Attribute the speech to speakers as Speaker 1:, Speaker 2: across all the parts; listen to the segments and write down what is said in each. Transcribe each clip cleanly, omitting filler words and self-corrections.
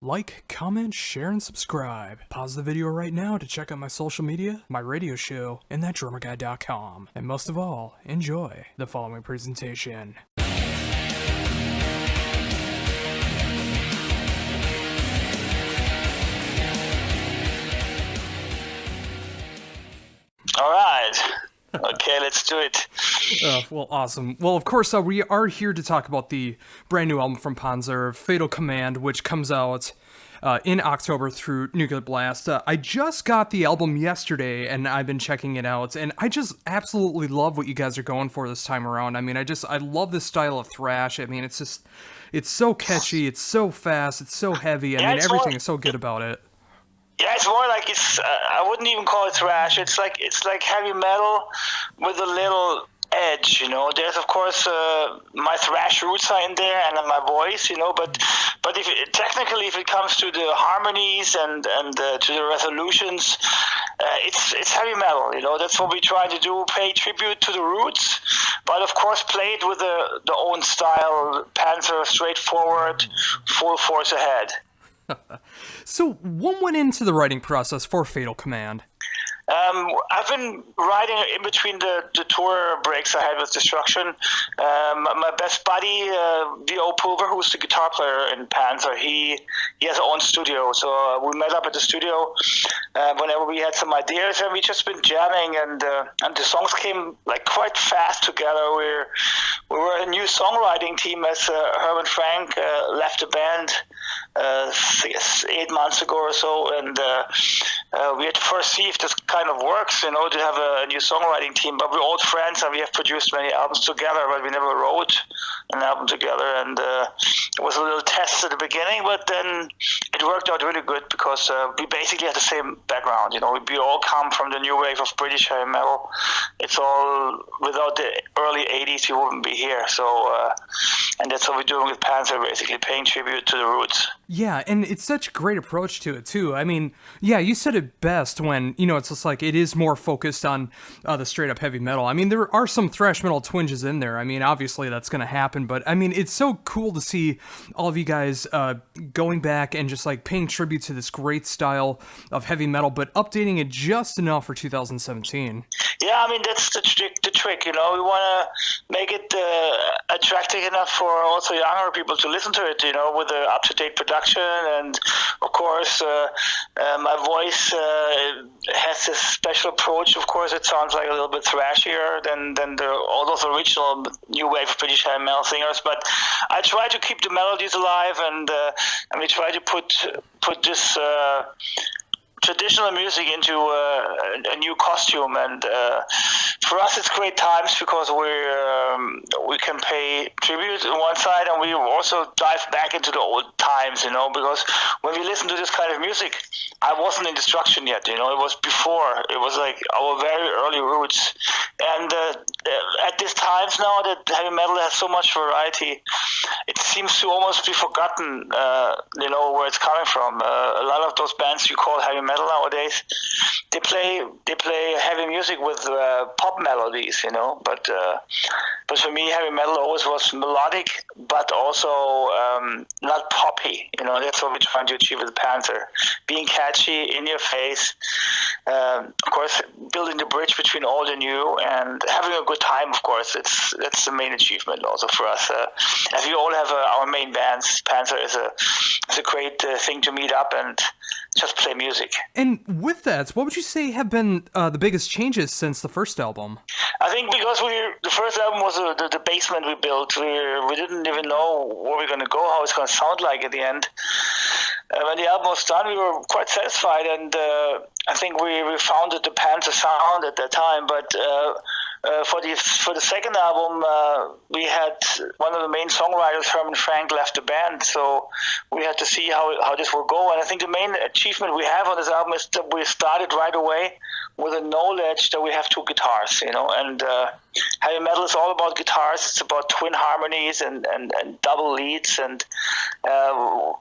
Speaker 1: Like, comment, share, and subscribe. Pause the video right now to check out my social media, my radio show, and thatdrummerguy.com. And most of all, enjoy the following presentation.
Speaker 2: All right. Okay, let's do it.
Speaker 1: Well, awesome. Well, of course, we are here to talk about the brand new album from Pänzer, Fatal Command, which comes out in October through Nuclear Blast. I just got the album yesterday, and I've been checking it out, and I just absolutely love what you guys are going for this time around. I mean, I love this style of thrash. I mean, it's so catchy, it's so fast, it's so heavy. I mean, everything is so good about it.
Speaker 2: Yeah, it's more like I wouldn't even call it thrash. It's like heavy metal with a little edge, you know. There's of course my thrash roots are in there and my voice, you know. But if it comes to the harmonies and to the resolutions, it's heavy metal, you know. That's what we try to do, pay tribute to the roots, but of course play it with the own style. Pänzer, straightforward, full force ahead.
Speaker 1: So, what went into the writing process for Fatal Command?
Speaker 2: I've been writing in between the tour breaks I had with Destruction. My best buddy, D.O. Pulver, who's the guitar player in Pänzer, he has his own studio. So we met up at the studio whenever we had some ideas, and we just been jamming, and the songs came like quite fast together. We were a new songwriting team as Herman Frank left the band 8 months ago or so, and we had first see if this kind of works, you know, to have a new songwriting team. But we're old friends and we have produced many albums together, but we never wrote an album together. And it was a little test at the beginning, but then it worked out really good because we basically had the same background. You know, we all come from the new wave of British heavy metal. It's all, without the early 80s, you wouldn't be here. So, and that's what we're doing with Pänzer, basically paying tribute to the roots.
Speaker 1: Yeah, and it's such a great approach to it, too. I mean, yeah, you said it best when, you know, it's just like it is more focused on the straight-up heavy metal. I mean, there are some thrash metal twinges in there. I mean, obviously that's going to happen, but, I mean, it's so cool to see all of you guys going back and just, like, paying tribute to this great style of heavy metal, but updating it just enough for 2017.
Speaker 2: Yeah, I mean, that's the trick, you know. We want to make it attractive enough for also younger people to listen to it, you know, with the up-to-date production. And of course my voice has this special approach. Of course, it sounds like a little bit thrashier than all those original new wave of British heavy metal singers, but I try to keep the melodies alive, and we try to put this traditional music into a new costume, and for us it's great times because we can pay tribute on one side, and we also dive back into the old times, you know, because when we listen to this kind of music, I wasn't in Destruction yet, you know. It was before. It was like our very early roots, and at these times now that heavy metal has so much variety, it seems to almost be forgotten, you know, where it's coming from. A lot of those bands you call heavy metal nowadays, they play heavy music with pop melodies, you know. But for me, heavy metal always was melodic, but also not poppy. You know, that's what we're trying to achieve with Pänzer, being catchy, in your face. Of course, building the bridge between old and new, and having a good time. Of course, that's the main achievement also for us. As we all have our main bands, Pänzer is a great thing to meet up and just play music.
Speaker 1: And with that, what would you say have been the biggest changes since the first album?
Speaker 2: I think because the first album was the basement we built. We didn't even know where we're going to go, how it's going to sound like at the end. When the album was done, we were quite satisfied, and I think we found the Pänzer sound at that time. But for the second album, we had one of the main songwriters, Herman Frank, left the band, so we had to see how this will go. And I think the main achievement we have on this album is that we started right away with the knowledge that we have two guitars, you know, and heavy metal is all about guitars. It's about twin harmonies and double leads. And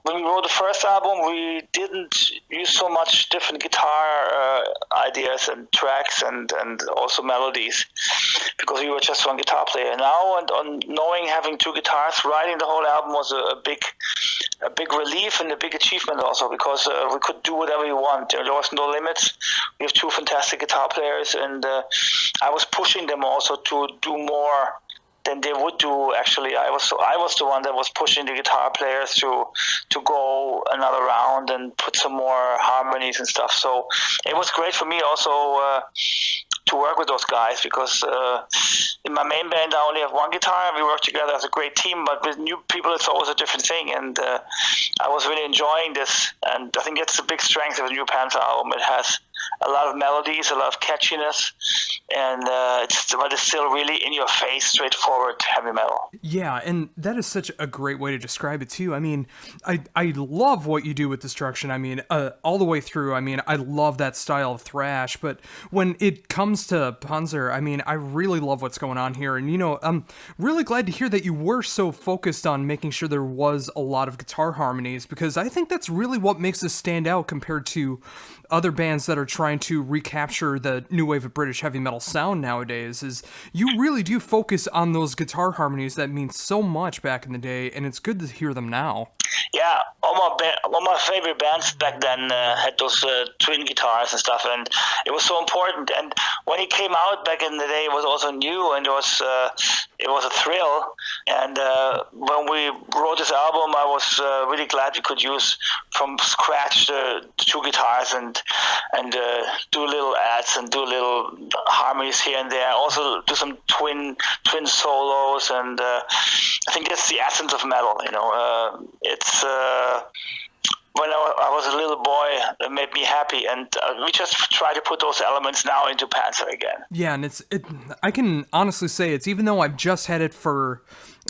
Speaker 2: when we wrote the first album, we didn't use so much different guitar ideas and tracks and also melodies, because we were just one guitar player. Now, and on knowing having two guitars, writing the whole album was a big a big relief and a big achievement also, because we could do whatever we want. There was no limits. We have two fantastic guitar players, and I was pushing them also to do more than they would do. Actually, I was the one that was pushing the guitar players to go another round and put some more harmonies and stuff. So it was great for me also to work with those guys, because in my main band I only have one guitar and we work together as a great team, but with new people it's always a different thing, and I was really enjoying this, and I think that's the big strength of the new Pänzer album. It has a lot of melodies, a lot of catchiness, and but it's still really in your face, straightforward heavy metal.
Speaker 1: Yeah, and that is such a great way to describe it too. I mean, I love what you do with Destruction. I mean, all the way through. I mean, I love that style of thrash, but when it comes to Pänzer, I mean, I really love what's going on here. And, you know, I'm really glad to hear that you were so focused on making sure there was a lot of guitar harmonies, because I think that's really what makes us stand out compared to other bands that are trying to recapture the new wave of British heavy metal sound nowadays. Is you really do focus on those guitar harmonies that mean so much back in the day, and it's good to hear them now.
Speaker 2: Yeah, all my favorite bands back then had those twin guitars and stuff, and it was so important. And when it came out back in the day, it was also new, and it was a thrill. And when we wrote this album, I was really glad we could use from scratch the two guitars and do little adds and do little harmonies here and there. Also do some twin solos, and I think that's the essence of metal. You know, it's when I was a little boy, it made me happy, and we just try to put those elements now into Pänzer again.
Speaker 1: Yeah, and I can honestly say it's, even though I've just had it for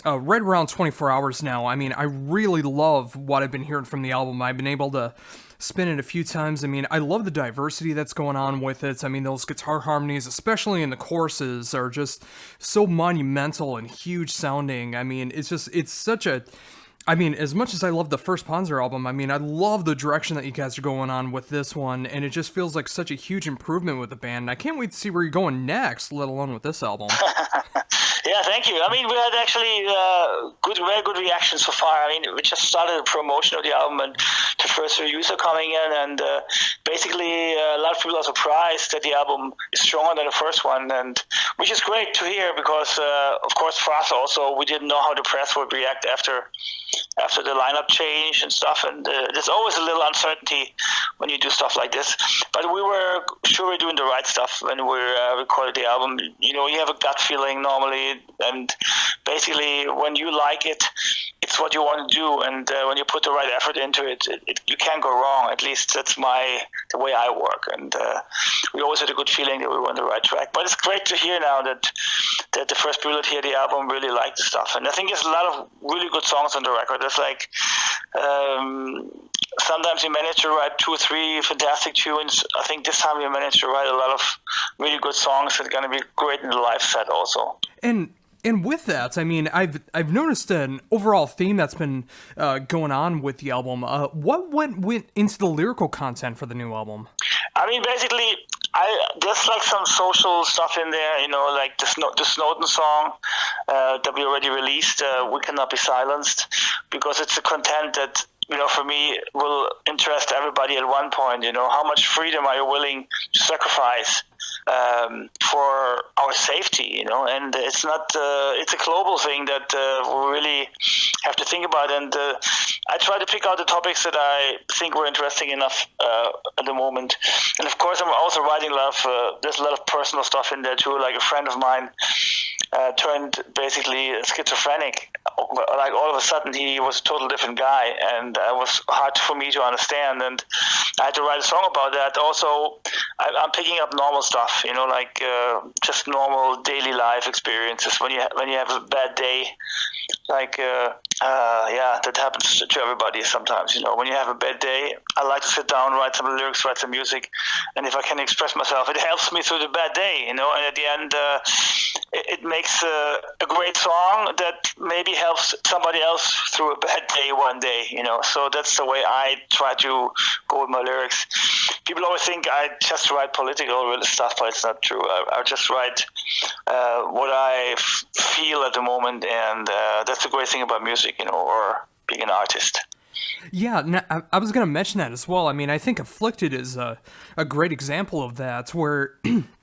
Speaker 1: right around 24 hours now, I mean, I really love what I've been hearing from the album. I've been able to spin it a few times. I mean, I love the diversity that's going on with it. I mean, those guitar harmonies, especially in the choruses, are just so monumental and huge sounding. I mean, it's such a... I mean, as much as I love the first Pänzer album, I mean, I love the direction that you guys are going on with this one, and it just feels like such a huge improvement with the band. And I can't wait to see where you're going next, let alone with this album.
Speaker 2: Yeah, thank you. I mean, we had actually very good reactions so far. I mean, we just started a promotion of the album, and the first reviews are coming in, and basically a lot of people are surprised that the album is stronger than the first one, and which is great to hear, because of course for us also, we didn't know how the press would react after the lineup change and stuff, and there's always a little uncertainty when you do stuff like this. But we were sure we're doing the right stuff when we recorded the album. You know, you have a gut feeling normally, and basically when you like it, it's what you want to do, and when you put the right effort into it, you can't go wrong. At least that's the way I work, and we always had a good feeling that we were on the right track. But it's great to hear now that the first people that hear the album really like the stuff, and I think there's a lot of really good songs on the record. It's like sometimes you manage to write 2 or 3 fantastic tunes. I think this time you managed to write a lot of really good songs that are going to be great in the live set also.
Speaker 1: And with that, I mean, I've noticed an overall theme that's been going on with the album. What went into the lyrical content for the new album?
Speaker 2: I mean, basically, there's like some social stuff in there, you know, like the Snowden song that we already released, We Cannot Be Silenced, because it's a content that, you know, for me will interest everybody at one point. You know, how much freedom are you willing to sacrifice for our safety, you know? And it's not it's a global thing that we really have to think about, and I try to pick out the topics that I think were interesting enough at the moment. And of course I'm also writing a lot of there's a lot of personal stuff in there too. Like a friend of mine turned basically schizophrenic. Like all of a sudden he was a total different guy, and it was hard for me to understand, and I had to write a song about that. Also, I'm picking up normal stuff, you know, like just normal daily life experiences. When you have a bad day, like that happens to everybody sometimes. You know, when you have a bad day, I like to sit down, write some lyrics, write some music, and if I can express myself, it helps me through the bad day. You know, and at the end, it makes a great song that maybe helps somebody else through a bad day one day. You know, so that's the way I try to go with my lyrics. People always think I just write political stuff, but it's not true. I just write what I feel at the moment, and that's the great thing about music, you know, or being an artist.
Speaker 1: Yeah, I was going to mention that as well. I mean, I think Afflicted is a great example of that, where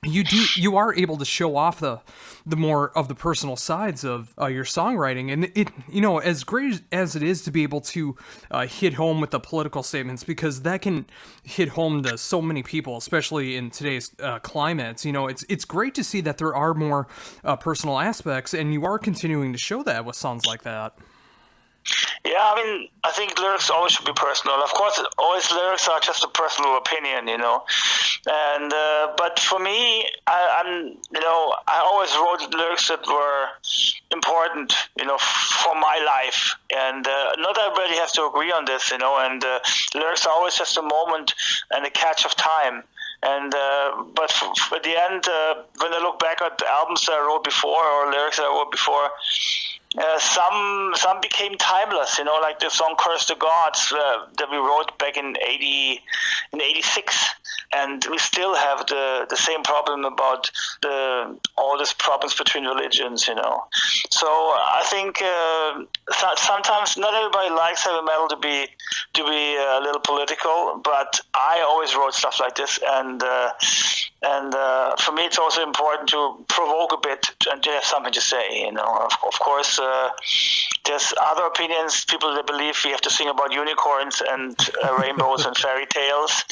Speaker 1: you are able to show off the more of the personal sides of your songwriting, and it as great as it is to be able to hit home with the political statements, because that can hit home to so many people, especially in today's climate. It's great to see that there are more personal aspects, and you are continuing to show that with songs like that.
Speaker 2: Yeah, I mean, I think lyrics always should be personal. Of course, always lyrics are just a personal opinion, And but for me, I always wrote lyrics that were important, for my life. And not everybody has to agree on this, And lyrics are always just a moment and a catch of time. And but for the end, when I look back at the albums that I wrote before or lyrics that I wrote before, some became timeless, like the song "Curse the Gods" that we wrote back in '86, and we still have the same problem about all these problems between religions, So I think sometimes not everybody likes heavy metal to be a little political, but I always wrote stuff like this, and for me it's also important to provoke a bit and to have something to say. Of course. There's other opinions, people that believe we have to sing about unicorns and rainbows and fairy tales,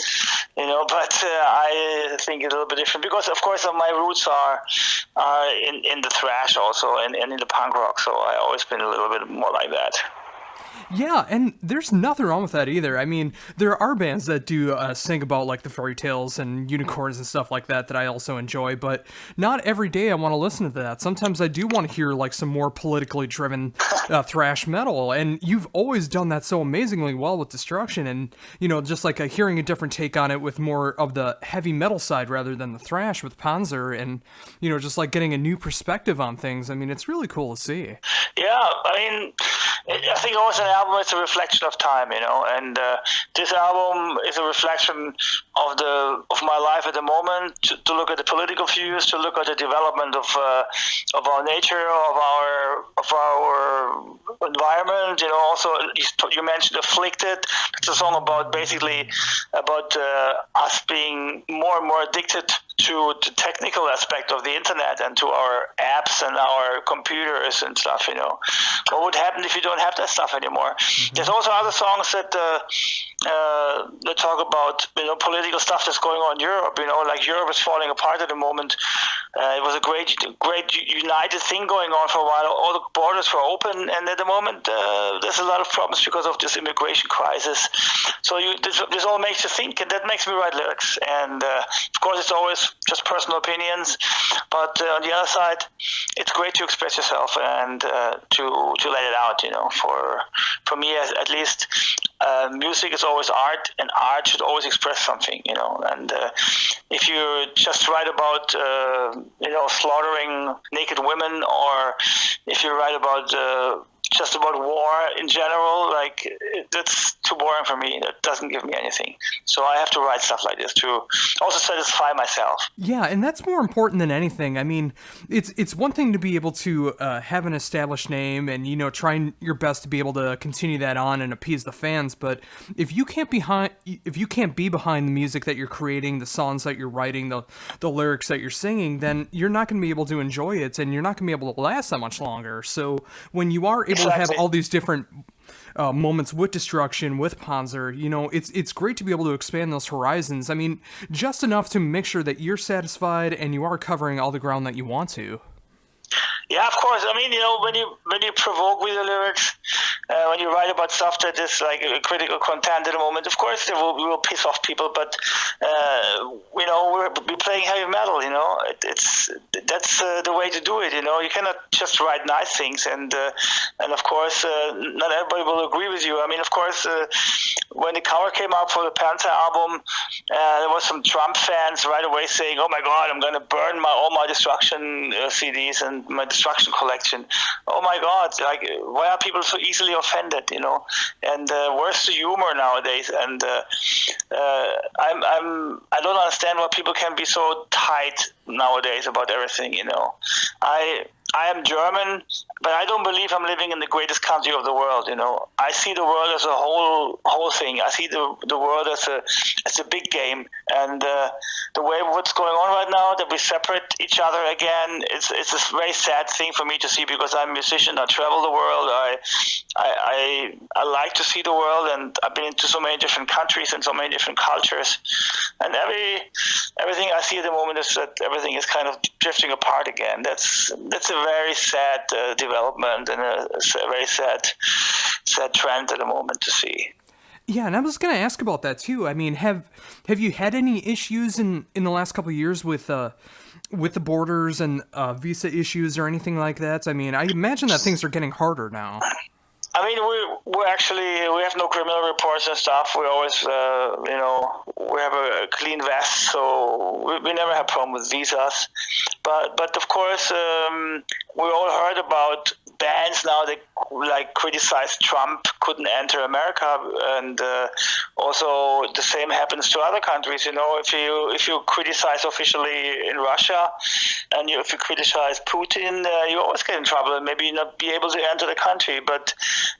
Speaker 2: but I think it's a little bit different, because of course my roots are in the thrash also and in the punk rock, so I always been a little bit more like that.
Speaker 1: Yeah, and there's nothing wrong with that either. I mean, there are bands that do sing about like the fairy tales and unicorns and stuff like that I also enjoy, but not every day I want to listen to that. Sometimes I do want to hear like some more politically driven thrash metal, and you've always done that so amazingly well with Destruction, and just like hearing a different take on it with more of the heavy metal side rather than the thrash with Pänzer, and just like getting a new perspective on things. I mean, it's really cool to see.
Speaker 2: Yeah, I mean, I think always an album is a reflection of time, and this album is a reflection of my life at the moment. To look at the political views, to look at the development of our nature, of our environment. Also, you mentioned "Afflicted." It's a song about us being more and more addicted to the technical aspect of the internet and to our apps and our computers and stuff. What would happen if you don't have that stuff anymore? Mm-hmm. There's also other songs that talk about political stuff that's going on in Europe. Like Europe is falling apart at the moment. It was a great united thing going on for a while. All the borders were open, and at the moment there's a lot of problems because of this immigration crisis. So this all makes you think, and that makes me write lyrics. And of course, it's always just personal opinions, but on the other side, it's great to express yourself and to let it out. For me, at least, music is always art, and art should always express something. And if you just write about slaughtering naked women, or if you write about just about war in general, like that's too boring for me. That doesn't give me anything. So I have to write stuff like this to also satisfy myself.
Speaker 1: Yeah, and that's more important than anything. I mean, it's one thing to be able to have an established name and trying your best to be able to continue that on and appease the fans. But if you can't be behind the music that you're creating, the songs that you're writing, the lyrics that you're singing, then you're not going to be able to enjoy it, and you're not going to be able to last that much longer. So when you are able to have all these different moments with Destruction, with Pänzer, it's great to be able to expand those horizons. I mean, just enough to make sure that you're satisfied and you are covering all the ground that you want to.
Speaker 2: Yeah, of course. I mean, when you provoke with the lyrics, when you write about stuff that is like a critical content at the moment, of course we will piss off people. But we're playing heavy metal. That's the way to do it. You cannot just write nice things, and of course not everybody will agree with you. I mean, of course, when the cover came out for the Pänzer album, there was some Trump fans right away saying, "Oh my God, I'm going to burn all my Destruction CDs and my Destruction collection." Oh my God, like why are people so easily offended? And where's the humor nowadays? And I don't understand why people can be so tight nowadays about everything. I am German, but I don't believe I'm living in the greatest country of the world. I see the world as a whole thing. I see the world as a big game, and the way what's going on right now, that we separate each other again, it's a very sad thing for me to see, because I'm a musician. I travel the world. I like to see the world, and I've been into so many different countries and so many different cultures, and everything I see at the moment is that everything is kind of drifting apart again. That's a very sad development, and a very sad trend at the moment to see.
Speaker 1: Yeah, and I was going to ask about that too. I mean, have you had any issues in the last couple of years with the borders and visa issues or anything like that? I mean, I imagine that things are getting harder now.
Speaker 2: I mean, we have no criminal reports and stuff. We always, we have a clean vest, so we never have problem with visas. But of course, we all heard about bans now that like criticize Trump couldn't enter America, and also the same happens to other countries. If you criticize officially in Russia, and if you criticize Putin, you always get in trouble and maybe not be able to enter the country. But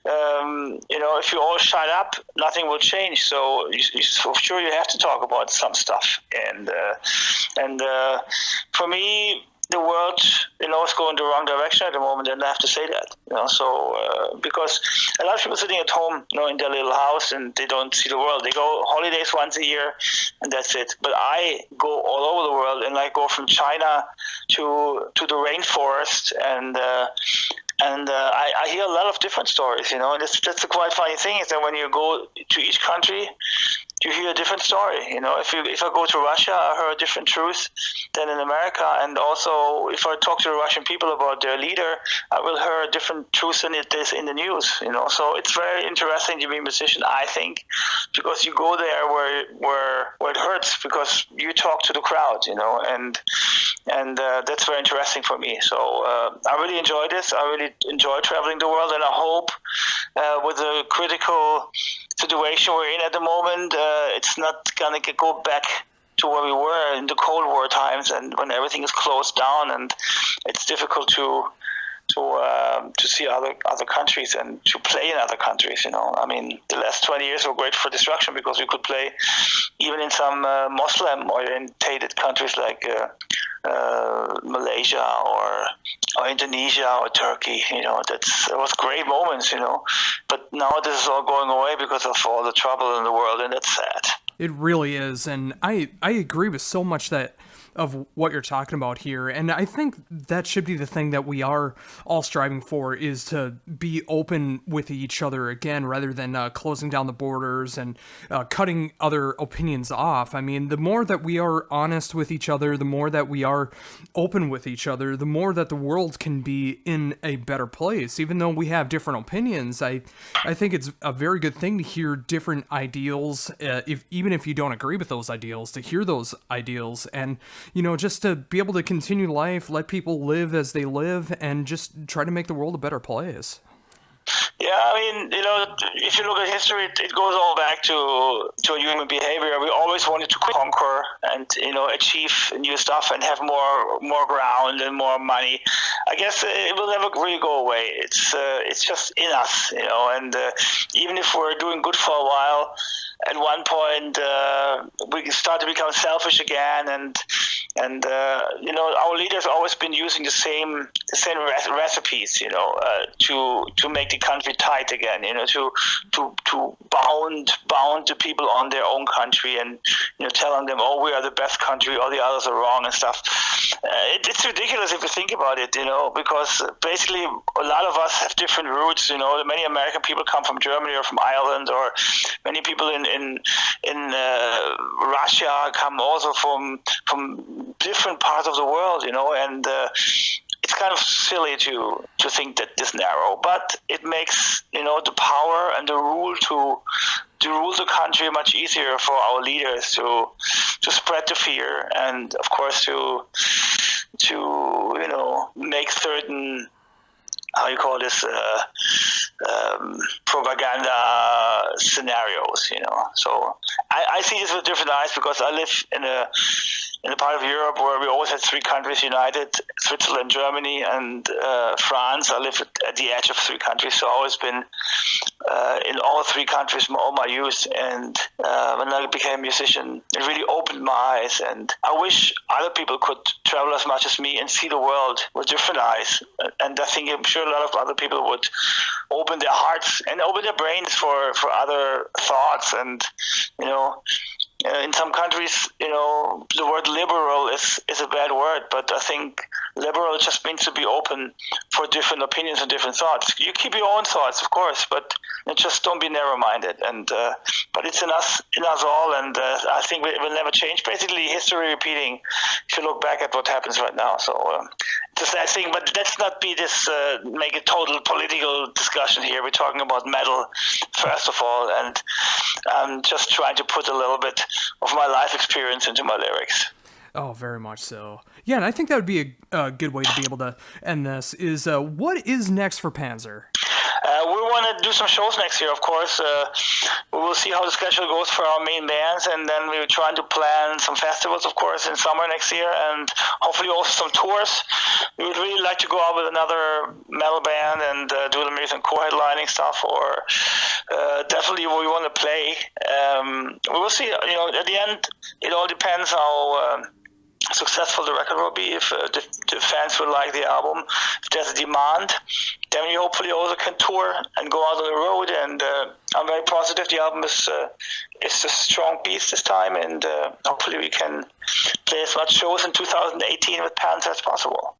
Speaker 2: if you all shut up, nothing will change. So for sure you have to talk about some stuff. And for me, the world, is going the wrong direction at the moment, and I have to say that. Because a lot of people sitting at home, in their little house, and they don't see the world. They go holidays once a year, and that's it. But I go all over the world, and I go from China to the rainforest, and I hear a lot of different stories, and that's a quite funny thing, is that when you go to each country, you hear a different story. If I go to Russia, I hear a different truth than in America, and also if I talk to the Russian people about their leader, I will hear a different truth than it is in the news. So it's very interesting to be a musician, I think, because you go there where it hurts, because you talk to the crowd, and that's very interesting for me. So I really enjoy this. I really enjoy traveling the world, and I hope with the critical situation we're in at the moment, it's not going to go back to where we were in the Cold War times, and when everything is closed down and it's difficult to see other countries and to play in other countries. I mean, the last 20 years were great for destruction, because we could play even in some Muslim-orientated countries like Malaysia or Indonesia or Turkey. It was great moments. But now this is all going away because of all the trouble in the world, and that's sad.
Speaker 1: It really is, and I agree with so much of what you're talking about here, and I think that should be the thing that we are all striving for, is to be open with each other again, rather than closing down the borders and cutting other opinions off. I mean, the more that we are honest with each other, the more that we are open with each other, the more that the world can be in a better place. Even though we have different opinions, I think it's a very good thing to hear different ideals, even if you don't agree with those ideals, to hear those ideals, and just to be able to continue life, let people live as they live, and just try to make the world a better place.
Speaker 2: Yeah, I mean, if you look at history, it goes all back to human behavior. We always wanted to conquer and, achieve new stuff and have more ground and more money. I guess it will never really go away. It's just in us, and even if we're doing good for a while, at one point we start to become selfish again, and our leaders always been using the same recipes, to make the country tight again, to bound the people on their own country, and telling them, oh, we are the best country, all the others are wrong and stuff. It's ridiculous if you think about it, because basically a lot of us have different roots. Many American people come from Germany or from Ireland, or many people in Russia come also from different parts of the world, and it's kind of silly to think that this narrow, but it makes the power and the rule to rule the country much easier for our leaders to spread the fear, and of course to make certain, how you call this, propaganda scenarios. So I see this with different eyes, because I live in in a part of Europe where we always had three countries united: Switzerland, Germany, and France. I live at the edge of three countries, so I've always been in all three countries all my youth. And when I became a musician, it really opened my eyes. And I wish other people could travel as much as me and see the world with different eyes. And I'm sure a lot of other people would open their hearts and open their brains for other thoughts. And in some countries, the word liberal is a bad word, but I think liberal just means to be open for different opinions and different thoughts. You keep your own thoughts, of course, but just don't be narrow-minded. And but it's in us all, and I think it will never change. Basically, history repeating. If you look back at what happens right now, so it's a sad thing. But let's not be this make a total political discussion here. We're talking about metal first of all, and I'm just trying to put a little bit of my life experience into my lyrics.
Speaker 1: Oh, very much so. Yeah, and I think that would be a good way to be able to end this. Is what is next for Pänzer?
Speaker 2: We want to do some shows next year, of course. We will see how the schedule goes for our main bands, and then we're trying to plan some festivals, of course, in summer next year, and hopefully also some tours. We would really like to go out with another metal band and do maybe some co-headlining stuff, or definitely we want to play. We will see. At the end, it all depends how successful the record will be, if the fans will like the album, if there's a demand, then we hopefully also can tour and go out on the road. And I'm very positive the album is a strong piece this time, and hopefully we can play as much shows in 2018 with Pänzer as possible.